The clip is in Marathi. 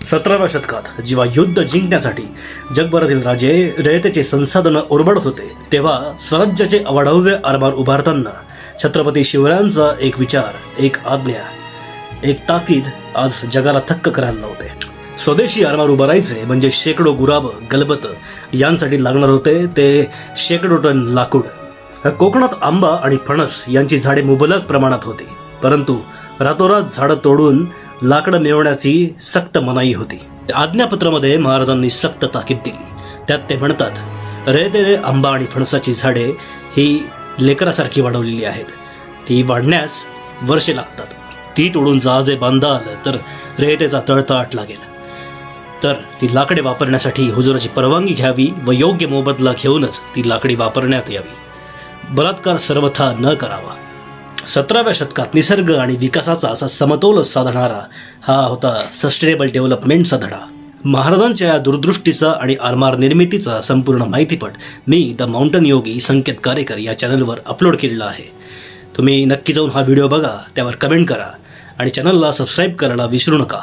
17व्या शतकात जेव्हा युद्ध जिंकण्यासाठी जगभरातील राजे रयतेचे संसाधनं ओरबडत होते, तेव्हा स्वराज्याचे अवाढव्य आरमार उभारताना छत्रपती शिवरायांचा एक विचार, एक आज्ञा, एक ताकीद आज जगाला थक्क करायला लावते. स्वदेशी आरमार उभारायचे म्हणजे शेकडो गुराब गलबत यांसाठी लागणार होते ते शेकडो टन लाकूड. कोकणात आंबा आणि फणस यांची झाडे मुबलक प्रमाणात होती, परंतु रातोरात झाडं तोडून लाकडं मिळवण्याची सक्त मनाई होती. आज्ञापत्रामध्ये महाराजांनी सक्त ताकीद दिली. त्यात ते म्हणतात, रयतेने आंबा आणि फणसाची झाडे ही लेकरासारखी वाढवलेली आहेत. ती वाढण्यास वर्षे लागतात. ती तोडून जहाजे बांधाल तर रयतेचा तळतळाट लागेल. तर ती लाकडे वापरण्यासाठी हुजुराची परवानगी घ्यावी व योग्य मोबदला घेऊनच ती लाकडी वापरण्यात यावी. बलात्कार सर्वथा न करावा. 17व्या शतकात निसर्ग आणि विकासाचा असा समतोल साधणारा हा होता सस्टेनेबल डेव्हलपमेंटचा धडा. महाराजांच्या या दूरदृष्टीचा आणि आरमार निर्मितीचा संपूर्ण माहितीपट मी द माउंटन योगी संकेत कारेकर या चॅनलवर अपलोड केलेला आहे. तुम्ही नक्की जाऊन हा व्हिडिओ बघा, त्यावर कमेंट करा आणि चॅनलला सबस्क्राईब करायला विसरू नका.